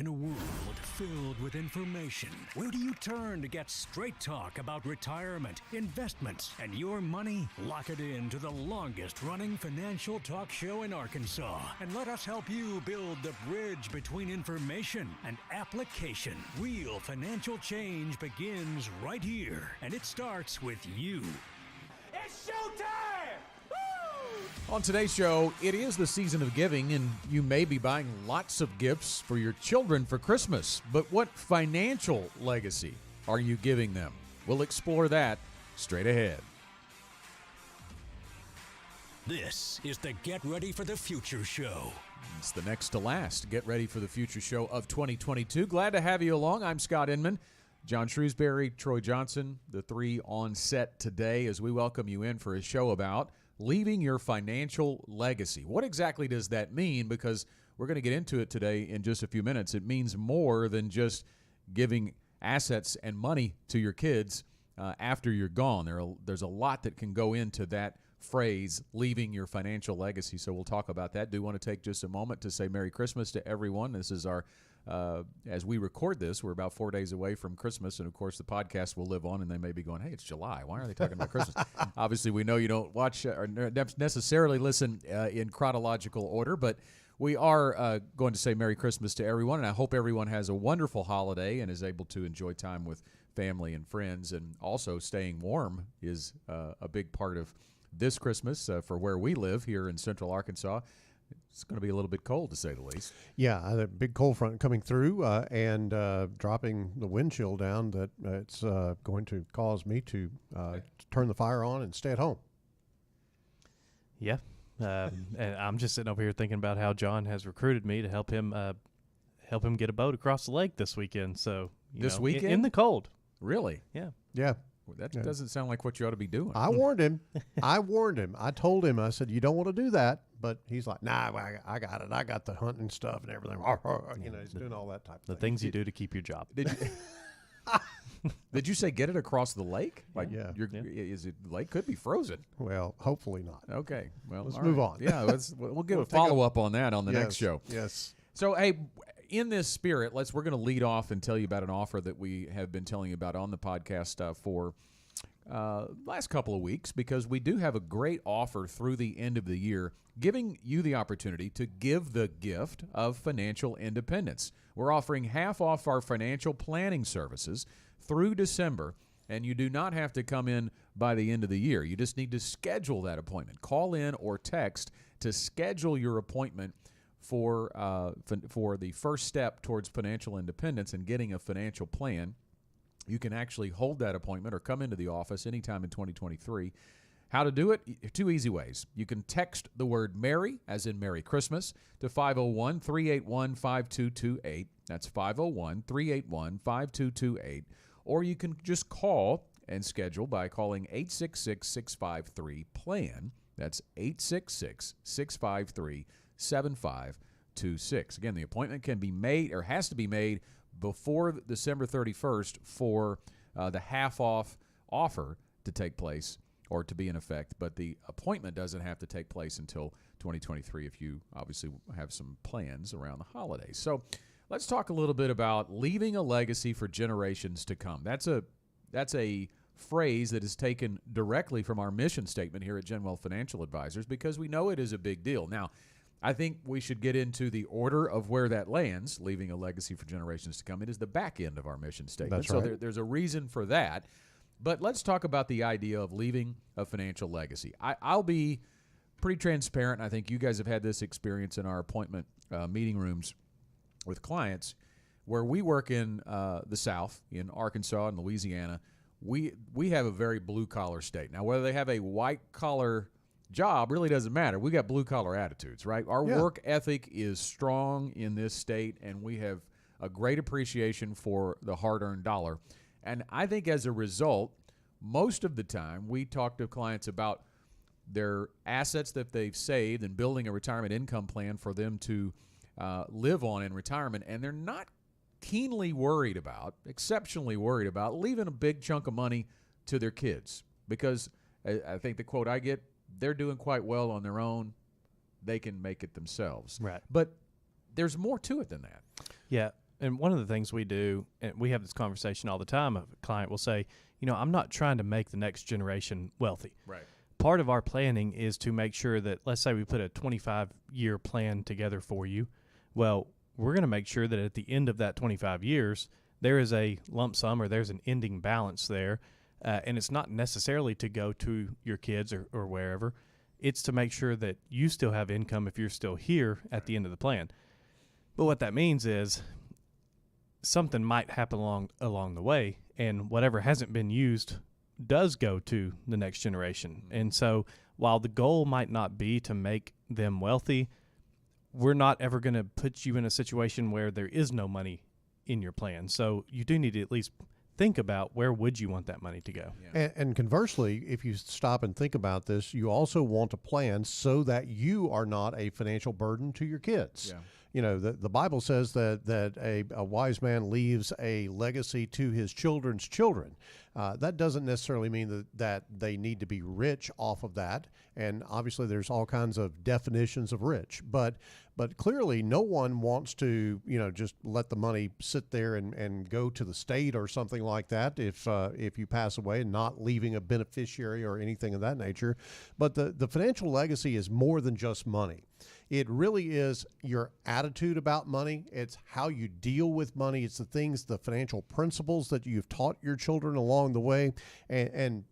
In a world filled with information, where do you turn to get straight talk about retirement, investments, and your money? Lock it in to the longest-running financial talk show in Arkansas, and let us help you build the bridge between information and application. Real financial change begins right here, and it starts with you. It's showtime! On today's show, it is the season of giving, and you may be buying lots of gifts for your children for Christmas. But what financial legacy are you giving them? We'll explore that straight ahead. This is the Get Ready for the Future show. It's the next to last Get Ready for the Future show of 2022. Glad to have you along. I'm Scott Inman, John Shrewsbury, Troy Johnson, the three on set today as we welcome you in for a show about leaving your financial legacy. What exactly does that mean? Because we're going to get into it today in just a few minutes. It means more than just giving assets and money to your kids after you're gone. There's a lot that can go into that phrase, leaving your financial legacy. So we'll talk about that. Do want to take just a moment to say Merry Christmas to everyone. This is our as we record this, we're about 4 days away from Christmas, and of course the podcast will live on, and they may be going, hey, it's July. Why are they talking about Christmas? Obviously, we know you don't watch or necessarily listen in chronological order, but we are going to say Merry Christmas to everyone, and I hope everyone has a wonderful holiday and is able to enjoy time with family and friends, and also staying warm is a big part of this Christmas for where we live here in Central Arkansas. It's going to be a little bit cold, to say the least. Yeah, a big cold front coming through and dropping the wind chill down that it's going to cause me to turn the fire on and stay at home. Yeah, and I'm just sitting over here thinking about how John has recruited me to help him get a boat across the lake this weekend. So this weekend? In the cold. Really? Yeah. Yeah. That doesn't sound like what you ought to be doing. I warned him. I told him, I said, you don't want to do that. But he's like, nah, I got it. I got the hunting stuff and everything. You know, he's doing all that type of The thing. things you do to keep your job. Did you say get it across the lake? Like, Yeah. Is it the lake could be frozen? Well, hopefully not. Okay. Well, Let's all move right. on. Yeah, we'll get We'll a take a- follow-up on that on the next show. Yes. So, hey, in this spirit, we're going to lead off and tell you about an offer that we have been telling you about on the podcast for last couple of weeks, because we do have a great offer through the end of the year, giving you the opportunity to give the gift of financial independence. We're offering half off our financial planning services through December, and you do not have to come in by the end of the year. You just need to schedule that appointment. Call in or text to schedule your appointment for the first step towards financial independence and getting a financial plan. You can actually hold that appointment or come into the office anytime in 2023. How to do it? Two easy ways. You can text the word Merry, as in Merry Christmas, to 501-381-5228. That's 501-381-5228. Or you can just call and schedule by calling 866-653-PLAN. That's 866-653-7526. Again, the appointment can be made or has to be made before December 31st for the half-off offer to take place or to be in effect, but the appointment doesn't have to take place until 2023 if you obviously have some plans around the holidays. So let's talk a little bit about leaving a legacy for generations to come. That's a phrase that is taken directly from our mission statement here at GenWealth Financial Advisors, because we know it is a big deal. Now, I think we should get into the order of where that lands, leaving a legacy for generations to come. It is the back end of our mission statement. That's right. So there's a reason for that. But let's talk about the idea of leaving a financial legacy. I'll be pretty transparent. I think you guys have had this experience in our appointment meeting rooms with clients where we work in the South, in Arkansas and Louisiana. We have a very blue-collar state. Now, whether they have a white-collar job really doesn't matter. We got blue-collar attitudes, right? Our work ethic is strong in this state, and we have a great appreciation for the hard-earned dollar. And I think as a result, most of the time we talk to clients about their assets that they've saved and building a retirement income plan for them to live on in retirement, and they're not exceptionally worried about leaving a big chunk of money to their kids, because I think the quote I get, they're doing quite well on their own. They can make it themselves. Right. But there's more to it than that. Yeah. And one of the things we do, and we have this conversation all the time, a client will say, I'm not trying to make the next generation wealthy. Right. Part of our planning is to make sure that, let's say we put a 25-year plan together for you. Well, we're going to make sure that at the end of that 25 years, there is a lump sum or there's an ending balance there. And it's not necessarily to go to your kids or wherever. It's to make sure that you still have income if you're still here at the end of the plan. But what that means is something might happen along the way, and whatever hasn't been used does go to the next generation. And so while the goal might not be to make them wealthy, we're not ever going to put you in a situation where there is no money in your plan. So you do need to at least think about where would you want that money to go. Yeah. And conversely, if you stop and think about this, you also want to plan so that you are not a financial burden to your kids. Yeah. The Bible says that a wise man leaves a legacy to his children's children. That doesn't necessarily mean that they need to be rich off of that. And obviously there's all kinds of definitions of rich, but clearly no one wants to, just let the money sit there and go to the state or something like that if you pass away, and not leaving a beneficiary or anything of that nature. But the financial legacy is more than just money. It really is your attitude about money. It's how you deal with money. It's the financial principles that you've taught your children along the way. And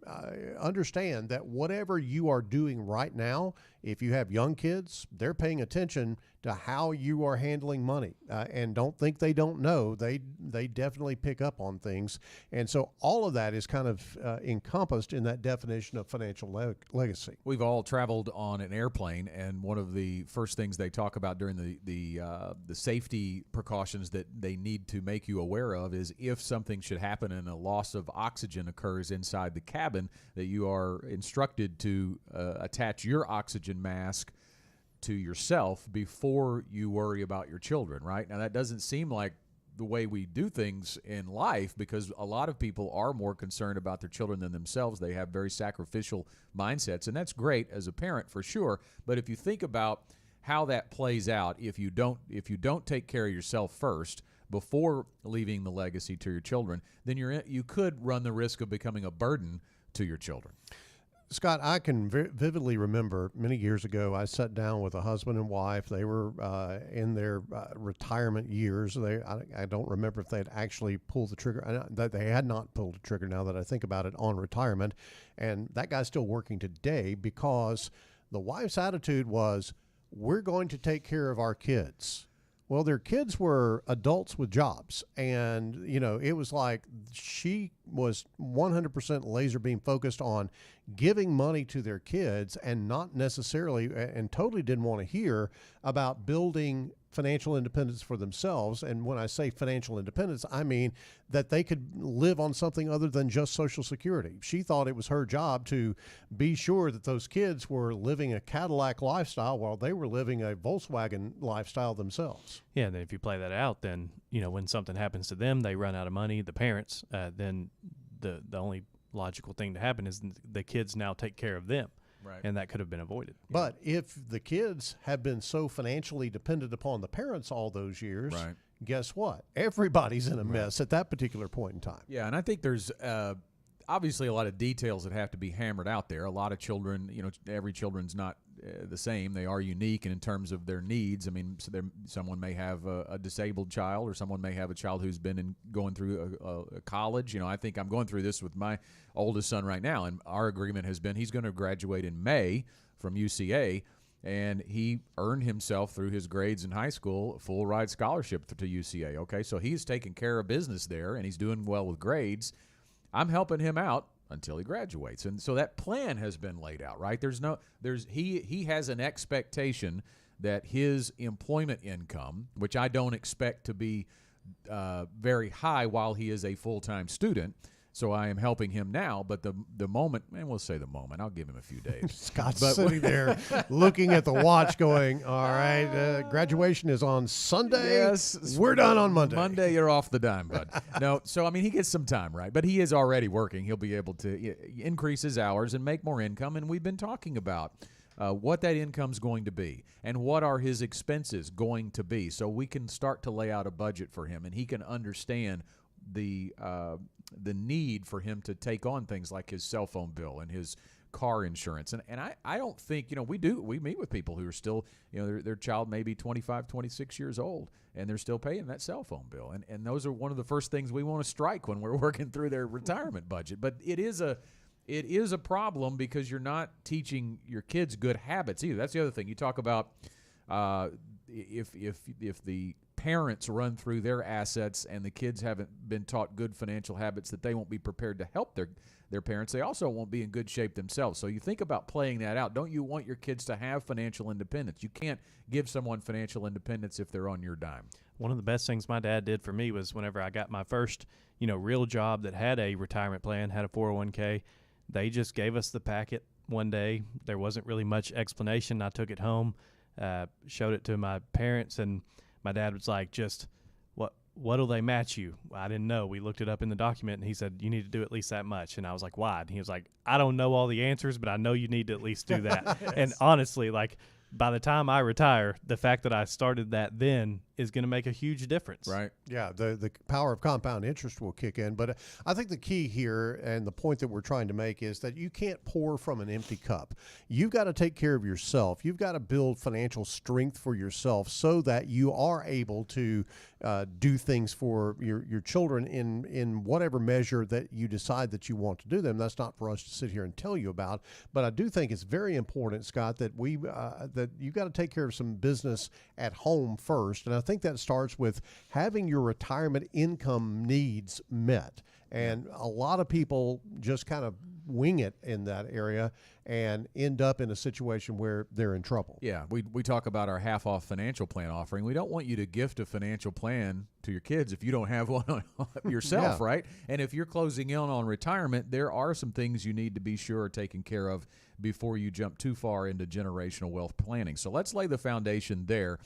understand that whatever you are doing right now, if you have young kids, they're paying attention to how you are handling money. And don't think they don't know. They definitely pick up on things. And so all of that is kind of encompassed in that definition of financial legacy. We've all traveled on an airplane, and one of the first things they talk about during the safety precautions that they need to make you aware of is if something should happen and a loss of oxygen occurs inside the cabin, that you are instructed to attach your oxygen mask to yourself before you worry about your children, right? Now, that doesn't seem like the way we do things in life, because a lot of people are more concerned about their children than themselves. They have very sacrificial mindsets, and that's great as a parent for sure. But if you think about how that plays out, if you don't take care of yourself first before leaving the legacy to your children, then you could run the risk of becoming a burden to your children. Scott, I can vividly remember many years ago, I sat down with a husband and wife. They were in their retirement years. I don't remember if they had actually pulled the trigger. That they had not pulled the trigger, now that I think about it, on retirement. And that guy's still working today, because the wife's attitude was, we're going to take care of our kids. Well, their kids were adults with jobs, and it was like she was 100% laser beam focused on giving money to their kids, and not necessarily, and totally didn't want to hear about building financial independence for themselves. And when I say financial independence, I mean that they could live on something other than just Social Security. She thought it was her job to be sure that those kids were living a Cadillac lifestyle while they were living a Volkswagen lifestyle themselves. Yeah, and then if you play that out, then when something happens to them, they run out of money, the parents, then the only logical thing to happen is the kids now take care of them. Right. And that could have been avoided. But if the kids have been so financially dependent upon the parents all those years, right, guess what? Everybody's in a mess at that particular point in time. Yeah, and I think there's obviously a lot of details that have to be hammered out there. A lot of children, every children's not the same. They are unique, and in terms of their needs, I mean, someone may have a disabled child, or someone may have a child who's been going through a college. I think I'm going through this with my oldest son right now, and our agreement has been he's going to graduate in May from UCA, and he earned himself through his grades in high school a full ride scholarship to UCA. Okay, so he's taking care of business there, and he's doing well with grades. I'm helping him out until he graduates. And so that plan has been laid out, right? He has an expectation that his employment income, which I don't expect to be very high while he is a full-time student, so I am helping him now, but the moment, and we'll say the moment, I'll give him a few days. Scott's sitting there looking at the watch going, all right, graduation is on Sunday. Yes. We're done on Monday. Monday, you're off the dime, bud. No, so, I mean, he gets some time, right? But he is already working. He'll be able to increase his hours and make more income, and we've been talking about what that income's going to be and what are his expenses going to be, so we can start to lay out a budget for him and he can understand the need for him to take on things like his cell phone bill and his car insurance. And I don't think, we meet with people who are still, their child may be 25, 26 years old and they're still paying that cell phone bill. And those are one of the first things we want to strike when we're working through their retirement budget. But it is a problem because you're not teaching your kids good habits either. That's the other thing. You talk about if the parents run through their assets and the kids haven't been taught good financial habits, that they won't be prepared to help their parents. They also won't be in good shape themselves. So you think about playing that out. Don't you want your kids to have financial independence? You can't give someone financial independence if they're on your dime. One of the best things my dad did for me was whenever I got my first, real job that had a retirement plan, had a 401k, they just gave us the packet one day. There wasn't really much explanation. I took it home, showed it to my parents, and my dad was like, what'll they match you? I didn't know. We looked it up in the document, and he said, you need to do at least that much. And I was like, why? And he was like, I don't know all the answers, but I know you need to at least do that. Yes. And honestly, by the time I retire, the fact that I started that then is going to make a huge difference. Right. Yeah, the power of compound interest will kick in. But I think the key here and the point that we're trying to make is that you can't pour from an empty cup. You've got to take care of yourself. You've got to build financial strength for yourself so that you are able to do things for your children in whatever measure that you decide that you want to do them. That's not for us to sit here and tell you about. But I do think it's very important, Scott, that that you've got to take care of some business at home first. And I think that starts with having your retirement income needs met. And a lot of people just kind of wing it in that area and end up in a situation where they're in trouble. Yeah, we talk about our half-off financial plan offering. We don't want you to gift a financial plan to your kids if you don't have one yourself, right? And if you're closing in on retirement, there are some things you need to be sure are taken care of before you jump too far into generational wealth planning. So let's lay the foundation there.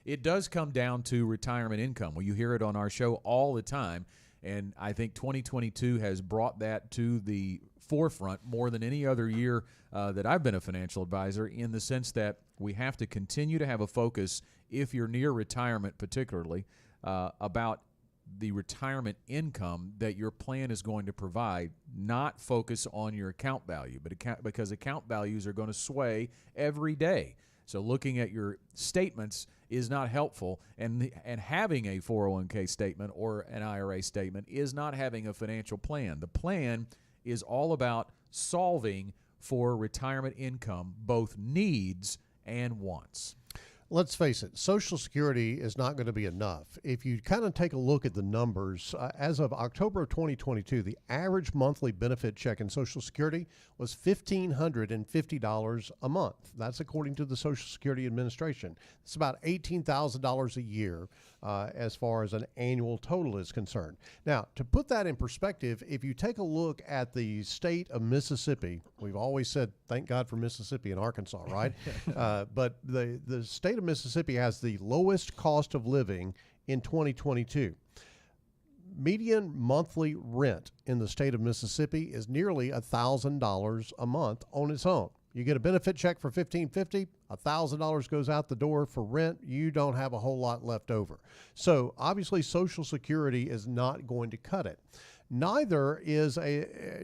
It does come down to retirement income. Well, you hear it on our show all the time, and I think 2022 has brought that to the forefront more than any other year that I've been a financial advisor, in the sense that we have to continue to have a focus, if you're near retirement particularly, about the retirement income that your plan is going to provide, not focus on your account value, because account values are going to sway every day. So looking at your statements is not helpful, and having a 401k statement or an IRA statement is not having a financial plan. The plan is all about solving for retirement income, both needs and wants. Let's face it, Social Security is not going to be enough. If you kind of take a look at the numbers, as of October of 2022, the average monthly benefit check in Social Security was $1,550 a month. That's according to the Social Security Administration. It's about $18,000 a year as far as an annual total is concerned. Now, to put that in perspective, if you take a look at the state of Mississippi, we've always said, thank God for Mississippi and Arkansas, right? But the state of Mississippi has the lowest cost of living in 2022. Median monthly rent in the state of Mississippi is nearly $1,000 a month on its own. You get a benefit check for $1,550, $1,000 goes out the door for rent. You don't have a whole lot left over. So obviously Social Security is not going to cut it. Neither is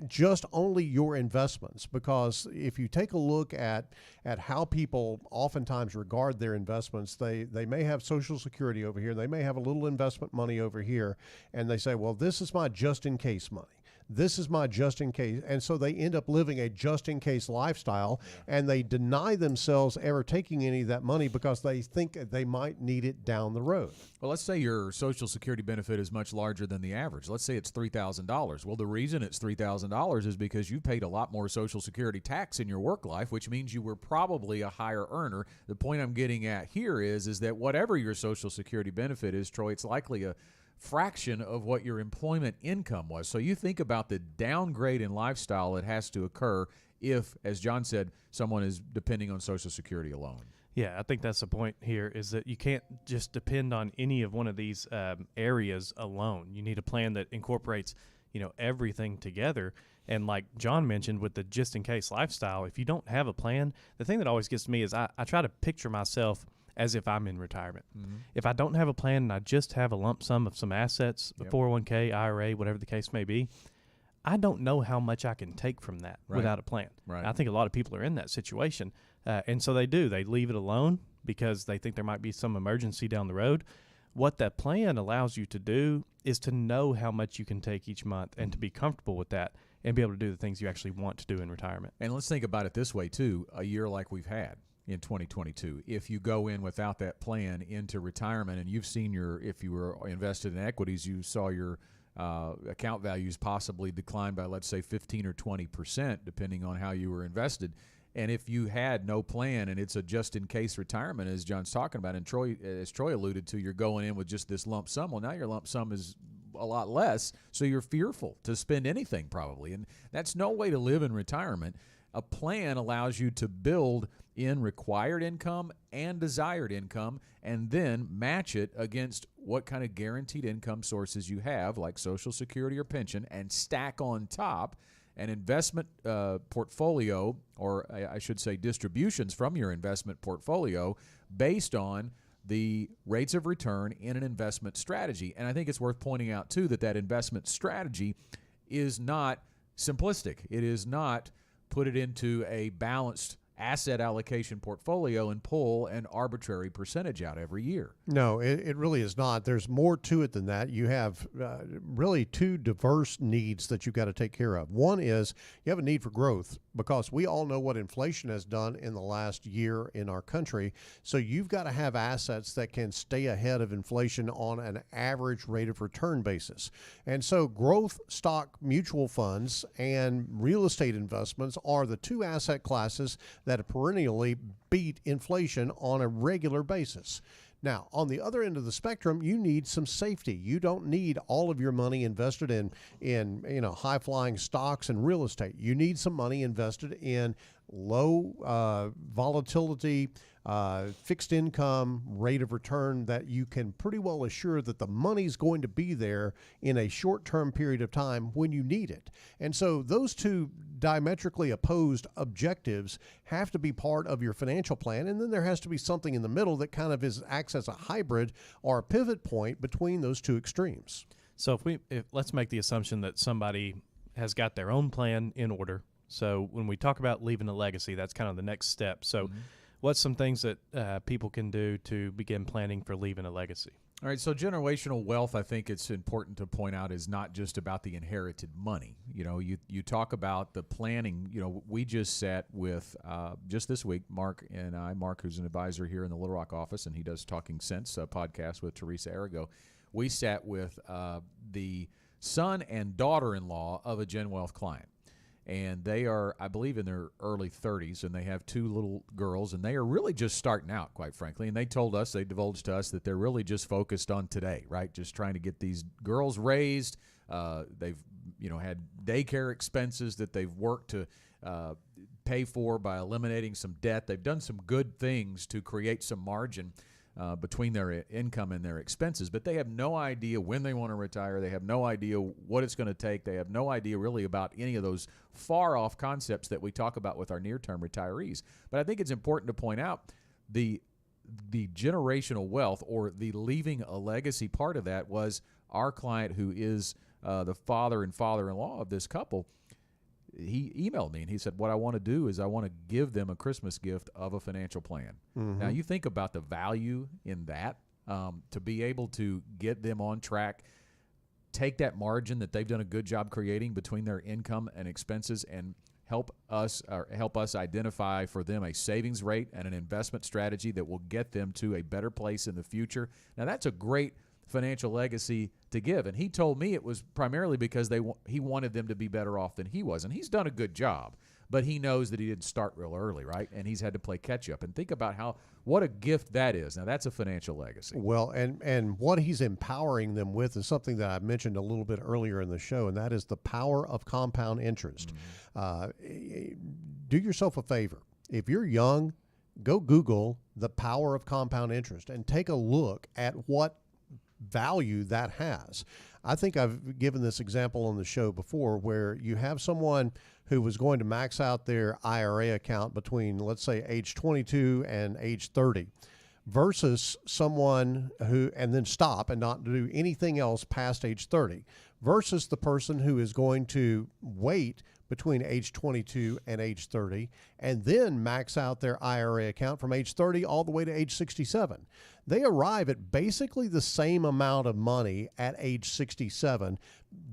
just only your investments, because if you take a look at how people oftentimes regard their investments, they may have Social Security over here, they may have a little investment money over here, and they say, well, this is my just-in-case money. This is my just in case. And so they end up living a just in case lifestyle, and they deny themselves ever taking any of that money because they think they might need it down the road. Well, let's say your Social Security benefit is much larger than the average. Let's say it's $3,000. Well, the reason it's $3,000 is because you paid a lot more Social Security tax in your work life, which means you were probably a higher earner. The point I'm getting at here is that whatever your Social Security benefit is, Troy, it's likely a fraction of what your employment income was. So you think about the downgrade in lifestyle that has to occur if, as John said, someone is depending on Social Security alone. Yeah, I think that's the point here, is that you can't just depend on any of one of these areas alone. You need a plan that incorporates, everything together. And like John mentioned with the just-in-case lifestyle, if you don't have a plan, the thing that always gets to me is I try to picture myself as if I'm in retirement. Mm-hmm. If I don't have a plan and I just have a lump sum of some assets, a 401k, IRA, whatever the case may be, I don't know how much I can take from that without a plan. Right. I think a lot of people are in that situation. And so they do. They leave it alone because they think there might be some emergency down the road. What that plan allows you to do is to know how much you can take each month and to be comfortable with that and be able to do the things you actually want to do in retirement. And let's think about it this way, too. A year like we've had in 2022, if you go in without that plan into retirement and you've seen if you were invested in equities, you saw your account values possibly decline by, let's say, 15 or 20%, depending on how you were invested. And if you had no plan and it's a just-in-case retirement, as John's talking about, and as Troy alluded to, you're going in with just this lump sum. Well, now your lump sum is a lot less, so you're fearful to spend anything probably. And that's no way to live in retirement. A plan allows you to build in required income and desired income and then match it against what kind of guaranteed income sources you have, like Social Security or pension, and stack on top an investment portfolio, or I should say distributions from your investment portfolio based on the rates of return in an investment strategy. And I think it's worth pointing out, too, that investment strategy is not simplistic. It is not put it into a balanced asset allocation portfolio and pull an arbitrary percentage out every year. No, it really is not. There's more to it than that. You have really two diverse needs that you've got to take care of. One is you have a need for growth, because we all know what inflation has done in the last year in our country. So you've got to have assets that can stay ahead of inflation on an average rate of return basis. And so growth stock mutual funds and real estate investments are the two asset classes that perennially beat inflation on a regular basis. Now, on the other end of the spectrum, you need some safety. You don't need all of your money invested in high-flying stocks and real estate. You need some money invested in low volatility, fixed income rate of return that you can pretty well assure that the money's going to be there in a short-term period of time when you need it. And so those two diametrically opposed objectives have to be part of your financial plan, and then there has to be something in the middle that kind of acts as a hybrid or a pivot point between those two extremes. So let's make the assumption that somebody has got their own plan in order. So when we talk about leaving a legacy, that's kind of the next step. So what's some things that people can do to begin planning for leaving a legacy? All right, so generational wealth, I think it's important to point out, is not just about the inherited money. You talk about the planning. We just sat with, just this week, Mark, who's an advisor here in the Little Rock office, and he does Talking Sense podcast with Teresa Arago. We sat with the son and daughter-in-law of a GenWealth client. And they are, I believe, in their early 30s, and they have two little girls, and they are really just starting out, quite frankly. And they divulged to us that they're really just focused on today, right? Just trying to get these girls raised. They've, had daycare expenses that they've worked to pay for by eliminating some debt. They've done some good things to create some margin between their income and their expenses, but they have no idea when they want to retire. They have no idea what it's going to take. They have no idea really about any of those far-off concepts that we talk about with our near-term retirees. But I think it's important to point out the generational wealth, or the leaving a legacy part of that, was our client, who is the father and father-in-law of this couple. He emailed me and he said, what I want to do is I want to give them a Christmas gift of a financial plan. Mm-hmm. Now, you think about the value in that, to be able to get them on track, take that margin that they've done a good job creating between their income and expenses, and help us identify for them a savings rate and an investment strategy that will get them to a better place in the future. Now, that's a great financial legacy to give, and he told me it was primarily because he wanted them to be better off than he was, and he's done a good job, but he knows that he didn't start real early, right? And he's had to play catch up. And think about what a gift that is. Now, that's a financial legacy. Well, and what he's empowering them with is something that I mentioned a little bit earlier in the show, and that is the power of compound interest. Mm-hmm. Do yourself a favor. If you're young, go Google the power of compound interest and take a look at what value that has. I think I've given this example on the show before where you have someone who was going to max out their IRA account between, let's say, age 22 and age 30 versus someone who, and then stop and not do anything else past age 30 versus the person who is going to wait between age 22 and age 30 and then max out their IRA account from age 30 all the way to age 67. They arrive at basically the same amount of money at age 67.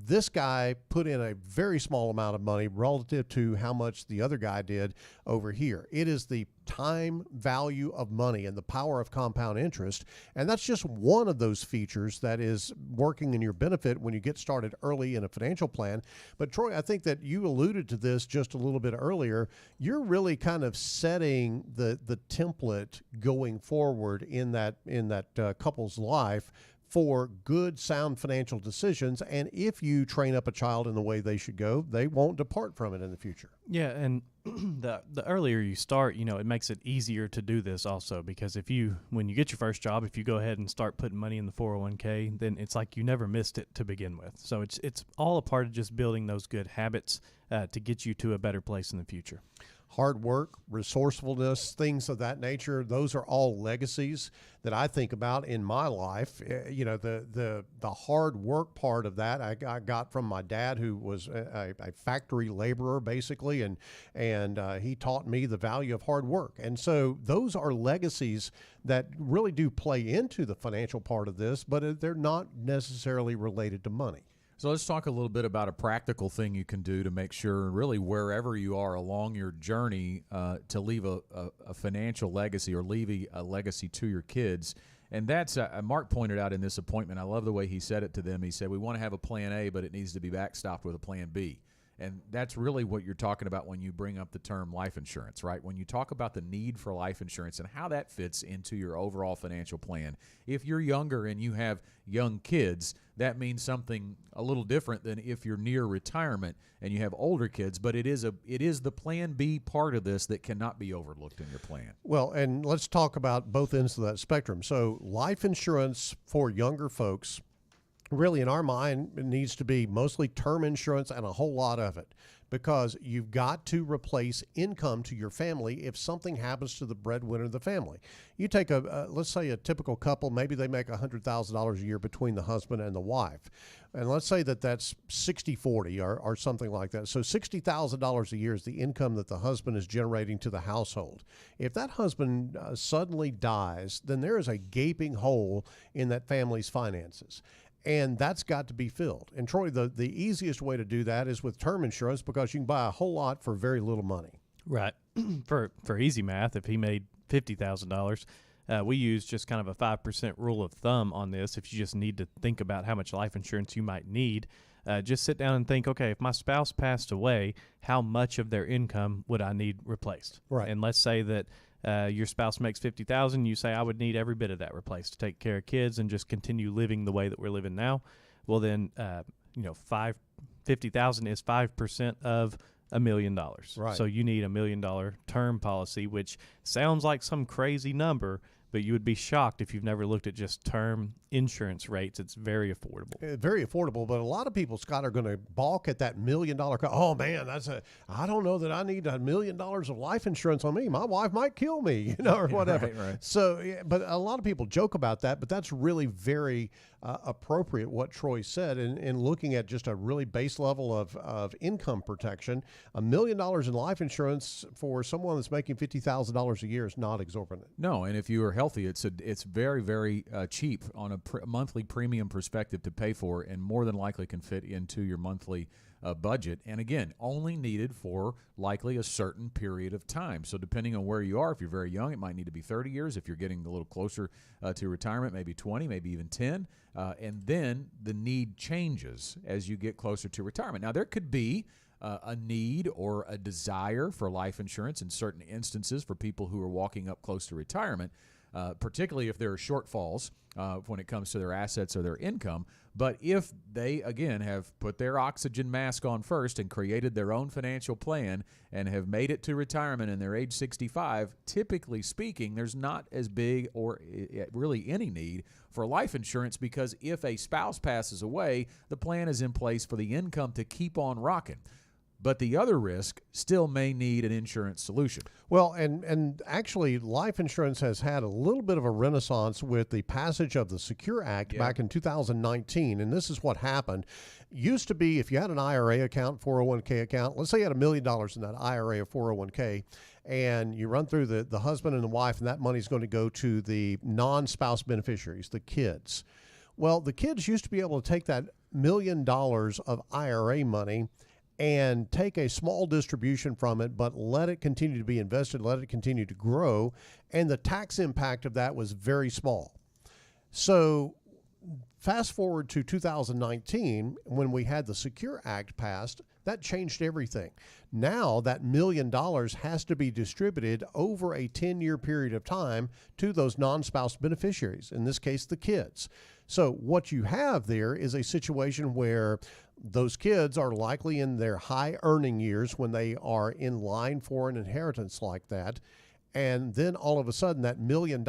This guy put in a very small amount of money relative to how much the other guy did over here. It is the time value of money and the power of compound interest. And that's just one of those features that is working in your benefit when you get started early in a financial plan. But Troy, I think that you alluded to this just a little bit earlier. You're really kind of setting the template going forward in that couple's life for good, sound financial decisions. And if you train up a child in the way they should go, they won't depart from it in the future. Yeah, and the earlier you start, it makes it easier to do this also, because when you get your first job, if you go ahead and start putting money in the 401k, then it's like you never missed it to begin with. So it's all a part of just building those good habits to get you to a better place in the future. Hard work, resourcefulness, things of that nature, those are all legacies that I think about in my life. The hard work part of that I got from my dad, who was a factory laborer basically, and he taught me the value of hard work. And so those are legacies that really do play into the financial part of this, but they're not necessarily related to money. So let's talk a little bit about a practical thing you can do to make sure, really wherever you are along your journey, to leave a financial legacy or leave a legacy to your kids. And that's, Mark pointed out in this appointment, I love the way he said it to them. He said, we want to have a plan A, but it needs to be backstopped with a plan B. And that's really what you're talking about when you bring up the term life insurance, right? When you talk about the need for life insurance and how that fits into your overall financial plan. If you're younger and you have young kids, that means something a little different than if you're near retirement and you have older kids. But it is the plan B part of this that cannot be overlooked in your plan. Well, and let's talk about both ends of that spectrum. So life insurance for younger folks, really, in our mind, it needs to be mostly term insurance and a whole lot of it, because you've got to replace income to your family if something happens to the breadwinner of the family. You take let's say a typical couple, maybe they make $100,000 a year between the husband and the wife. And let's say that that's 60-40 or something like that. So $60,000 a year is the income that the husband is generating to the household. If that husband suddenly dies, then there is a gaping hole in that family's finances. And that's got to be filled. And Troy, the easiest way to do that is with term insurance, because you can buy a whole lot for very little money. Right. For easy math, if he made $50,000, we use just kind of a 5% rule of thumb on this. If you just need to think about how much life insurance you might need, just sit down and think, okay, if my spouse passed away, how much of their income would I need replaced? Right. And let's say that your spouse makes $50,000, you say I would need every bit of that replaced to take care of kids and just continue living the way that we're living now. Well, then, $50,000 is 5% of $1 million. Right. So you need $1 million term policy, which sounds like some crazy number, but you would be shocked if you've never looked at just term insurance rates. It's very affordable. Very affordable, but a lot of people, Scott, are going to balk at that $1 million. Oh man, I don't know that I need $1 million of life insurance on me. My wife might kill me, or whatever. Right. So, but a lot of people joke about that, but that's really very appropriate what Troy said in looking at just a really base level of income protection. $1 million in life insurance for someone that's making $50,000 a year is not exorbitant. No, and if you are healthy, it's very, very cheap on a monthly premium perspective to pay for, and more than likely can fit into your monthly budget. And again, only needed for likely a certain period of time. So depending on where you are, if you're very young, it might need to be 30 years. If you're getting a little closer to retirement, maybe 20, maybe even 10. And then the need changes as you get closer to retirement. Now, there could be a need or a desire for life insurance in certain instances for people who are walking up close to retirement. particularly if there are shortfalls when it comes to their assets or their income. But if they, again, have put their oxygen mask on first and created their own financial plan and have made it to retirement and they're age 65, typically speaking, there's not as big or really any need for life insurance, because if a spouse passes away, the plan is in place for the income to keep on rocking. But the other risk still may need an insurance solution. Well, and actually, life insurance has had a little bit of a renaissance with the passage of the Secure Act back in 2019. And this is what happened. Used to be, if you had an IRA account, 401k account, let's say you had $1 million in that IRA or 401k, and you run through the husband and the wife, and that money's going to go to the non-spouse beneficiaries, the kids. Well, the kids used to be able to take that $1 million of IRA money and take a small distribution from it, but let it continue to be invested, let it continue to grow, and the tax impact of that was very small. So fast forward to 2019, when we had the Secure Act passed, that changed everything. Now that $1 million has to be distributed over a 10-year period of time to those non-spouse beneficiaries, in this case, the kids. So what you have there is a situation where those kids are likely in their high earning years when they are in line for an inheritance like that. And then all of a sudden that $1 million,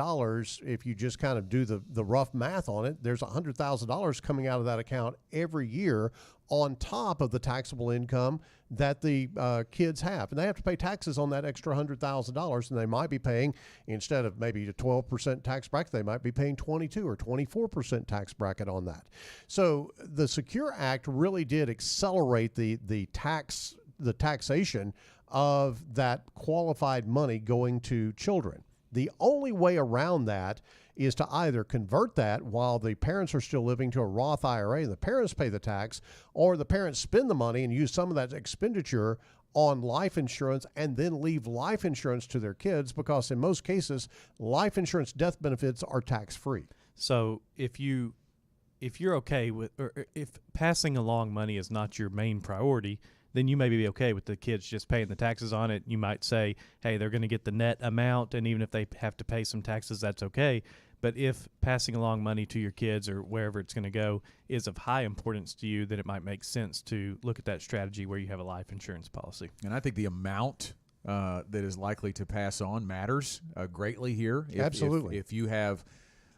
if you just kind of do the rough math on it, there's $100,000 coming out of that account every year on top of the taxable income that the kids have. And they have to pay taxes on that extra $100,000. And they might be paying, instead of maybe a 12% tax bracket, they might be paying 22 or 24% tax bracket on that. So the Secure Act really did accelerate the taxation of that qualified money going to children. The only way around that is to either convert that while the parents are still living to a Roth IRA and the parents pay the tax, or the parents spend the money and use some of that expenditure on life insurance and then leave life insurance to their kids, because in most cases, life insurance death benefits are tax-free. So if you're okay with, or if passing along money is not your main priority, then you may be okay with the kids just paying the taxes on it. You might say, hey, they're going to get the net amount, and even if they have to pay some taxes, that's okay. But if passing along money to your kids or wherever it's going to go is of high importance to you, then it might make sense to look at that strategy where you have a life insurance policy. And I think the amount that is likely to pass on matters greatly here. Absolutely. If you have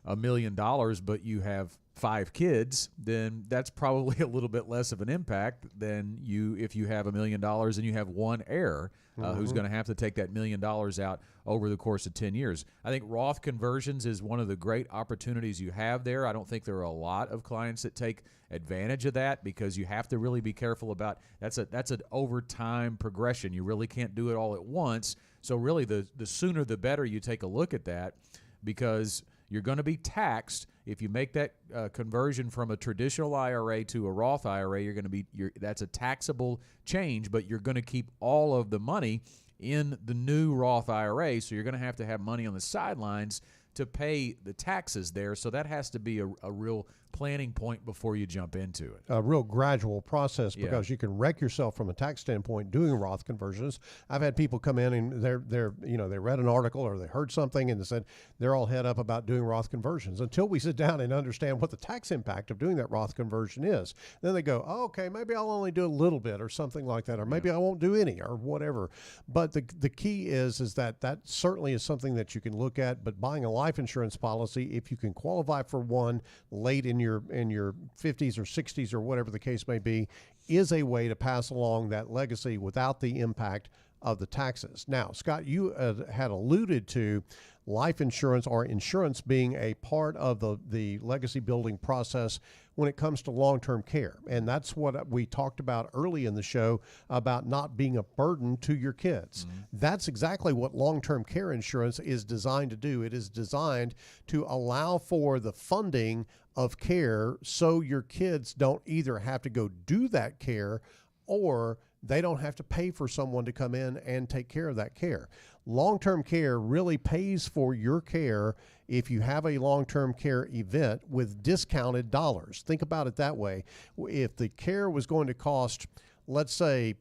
$1 million, but you have 5 kids, then that's probably a little bit less of an impact than if you have $1 million and you have one heir who's going to have to take that $1 million out over the course of 10 years. I think Roth conversions is one of the great opportunities you have there. I don't think there are a lot of clients that take advantage of that, because you have to really be careful about that's an over time progression. You really can't do it all at once. So really the sooner the better you take a look at that, because you're going to be taxed if you make that conversion from a traditional IRA to a Roth IRA. That's a taxable change, but you're going to keep all of the money in the new Roth IRA, so you're going to have money on the sidelines to pay the taxes there. So that has to be a real planning point before you jump into it. A real gradual process, because you can wreck yourself from a tax standpoint doing Roth conversions. I've had people come in and they read an article or they heard something and they said they're all head up about doing Roth conversions until we sit down and understand what the tax impact of doing that Roth conversion is. Then they go, oh, okay, maybe I'll only do a little bit or something like that, or maybe I won't do any or whatever. But the key is that certainly is something that you can look at. But buying a life insurance policy, if you can qualify for one late in your 50s or 60s or whatever the case may be, is a way to pass along that legacy without the impact of the taxes. Now, Scott, you had alluded to life insurance or insurance being a part of the legacy building process when it comes to long-term care. And that's what we talked about early in the show about not being a burden to your kids. Mm-hmm. That's exactly what long-term care insurance is designed to do. It is designed to allow for the funding of care so your kids don't either have to go do that care or they don't have to pay for someone to come in and take care of that care. Long-term care really pays for your care if you have a long-term care event with discounted dollars. Think about it that way. If the care was going to cost, let's say,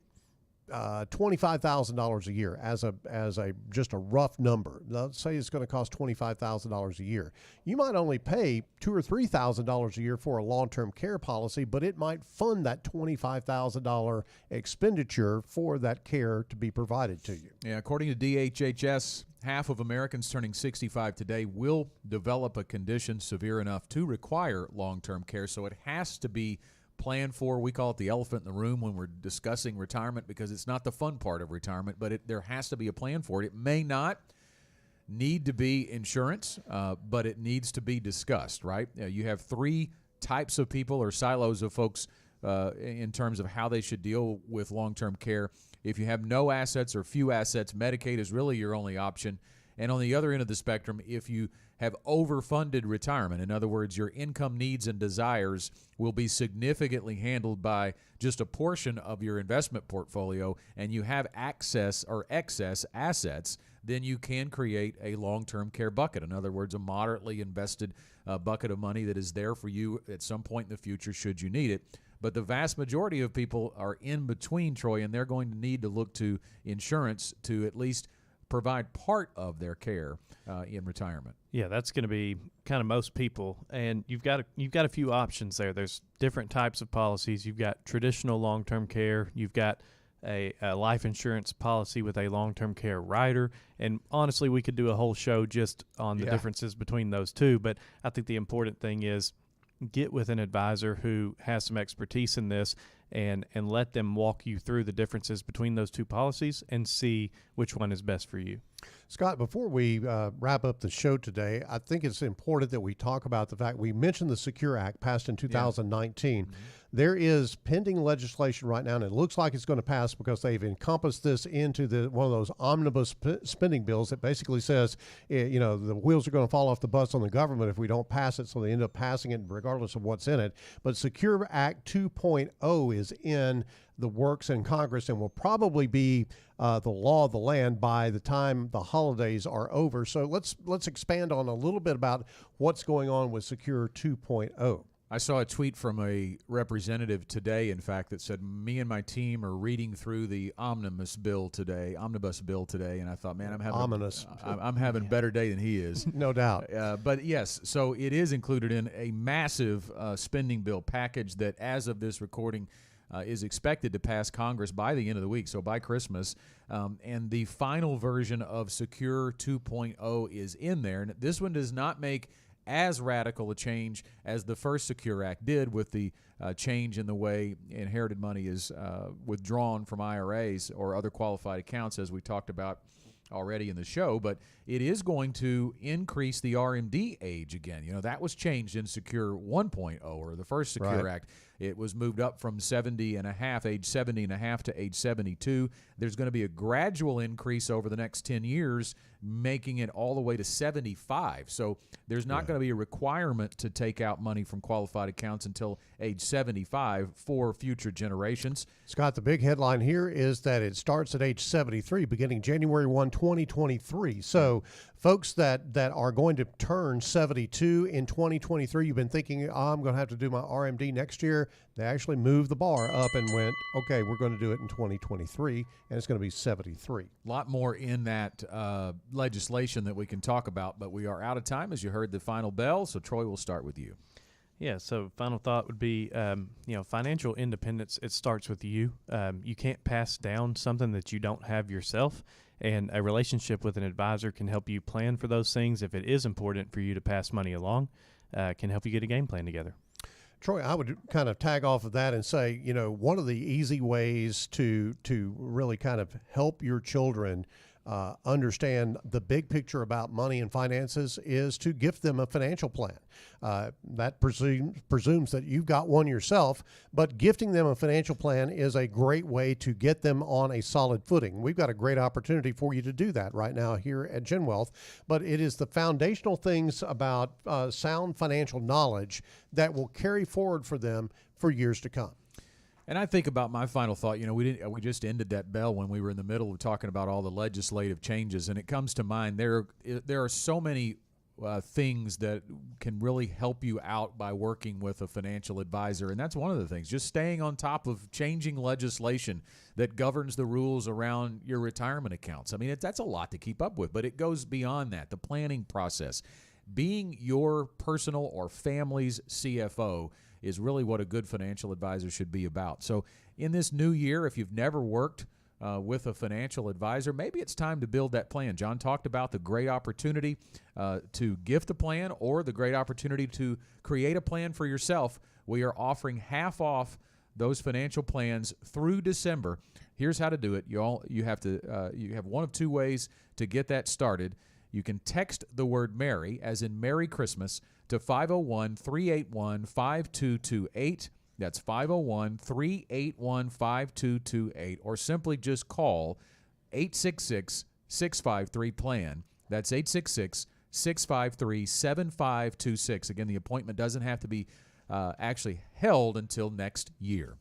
$25,000 a year as a just a rough number. Let's say it's going to cost $25,000 a year. You might only pay $2,000 or $3,000 a year for a long-term care policy, but it might fund that $25,000 expenditure for that care to be provided to you. Yeah, according to DHHS, half of Americans turning 65 today will develop a condition severe enough to require long-term care, so it has to be planned for. We call it the elephant in the room when we're discussing retirement, because it's not the fun part of retirement, but there has to be a plan for it. It may not need to be insurance, but it needs to be discussed, right? You have three types of people or silos of folks in terms of how they should deal with long-term care. If you have no assets or few assets, Medicaid is really your only option. And on the other end of the spectrum, if you have overfunded retirement, in other words, your income needs and desires will be significantly handled by just a portion of your investment portfolio, and you have access or excess assets, then you can create a long-term care bucket. In other words, a moderately invested bucket of money that is there for you at some point in the future should you need it. But the vast majority of people are in between, Troy, and they're going to need to look to insurance to at least provide part of their care in retirement. Yeah, that's going to be kind of most people, and you've got a few options there. There's different types of policies. You've got traditional long-term care. You've got a life insurance policy with a long-term care rider, and honestly, we could do a whole show just on the differences between those two. But I think the important thing is get with an advisor who has some expertise in this, and let them walk you through the differences between those two policies and see which one is best for you. Scott, before we wrap up the show today, I think it's important that we talk about the fact we mentioned the Secure Act passed in 2019. Mm-hmm. There is pending legislation right now, and it looks like it's going to pass because they've encompassed this into one of those omnibus spending bills that basically says, the wheels are going to fall off the bus on the government if we don't pass it, so they end up passing it regardless of what's in it. But Secure Act 2.0 is in the works in Congress and will probably be the law of the land by the time the holidays are over. So let's expand on a little bit about what's going on with Secure 2.0. I saw a tweet from a representative today, in fact, that said, me and my team are reading through the omnibus bill today, and I thought, man, I'm having a better day than he is. No doubt. But yes, so it is included in a massive spending bill package that, as of this recording, is expected to pass Congress by the end of the week, so by Christmas. And the final version of Secure 2.0 is in there. And this one does not make as radical a change as the first Secure Act did, with the change in the way inherited money is withdrawn from IRAs or other qualified accounts, as we talked about already in the show. But it is going to increase the RMD age again. That was changed in Secure 1.0, or the first Secure Act. It was moved up from age 70 and a half to age 72. There's going to be a gradual increase over the next 10 years, making it all the way to 75. So there's not going to be a requirement to take out money from qualified accounts until age 75 for future generations. Scott, the big headline here is that it starts at age 73, beginning January 1, 2023. So folks that are going to turn 72 in 2023, you've been thinking, I'm going to have to do my RMD next year. They actually moved the bar up and went, okay, we're going to do it in 2023, and it's going to be 73. A lot more in that legislation that we can talk about, but we are out of time, as you heard the final bell. So, Troy, we'll start with you. Yeah, so final thought would be, financial independence, it starts with you. You can't pass down something that you don't have yourself, and a relationship with an advisor can help you plan for those things. If it is important for you to pass money along, can help you get a game plan together. Troy, I would kind of tag off of that and say, one of the easy ways to really kind of help your children understand the big picture about money and finances is to gift them a financial plan. That presumes that you've got one yourself, but gifting them a financial plan is a great way to get them on a solid footing. We've got a great opportunity for you to do that right now here at GenWealth, but it is the foundational things about sound financial knowledge that will carry forward for them for years to come. And I think about my final thought. We just ended that bell when we were in the middle of talking about all the legislative changes, and it comes to mind there are so many things that can really help you out by working with a financial advisor. And that's one of the things, just staying on top of changing legislation that governs the rules around your retirement accounts. I mean, that's a lot to keep up with, but it goes beyond that, the planning process. Being your personal or family's CFO is really what a good financial advisor should be about. So in this new year, if you've never worked with a financial advisor, maybe it's time to build that plan. John talked about the great opportunity to gift a plan or the great opportunity to create a plan for yourself. We are offering half off those financial plans through December. Here's how to do it. You have one of two ways to get that started. You can text the word Merry, as in Merry Christmas, to 501-381-5228. That's 501-381-5228, or simply just call 866-653-PLAN. That's 866-653-7526. Again, the appointment doesn't have to be actually held until next year.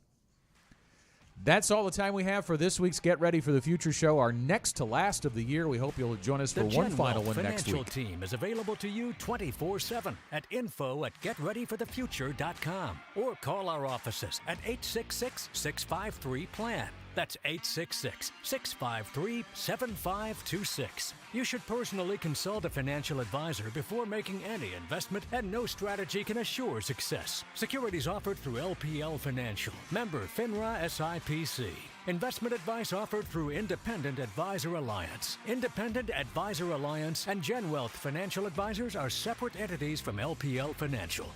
That's all the time we have for this week's Get Ready for the Future show, our next to last of the year. We hope you'll join us for one final one next week. The GenWealth Financial team is available to you 24/7 at info@getreadyforthefuture.com or call our offices at 866-653-PLAN. That's 866-653-7526. You should personally consult a financial advisor before making any investment, and no strategy can assure success. Securities offered through LPL Financial. Member FINRA SIPC. Investment advice offered through Independent Advisor Alliance. Independent Advisor Alliance and GenWealth Financial Advisors are separate entities from LPL Financial.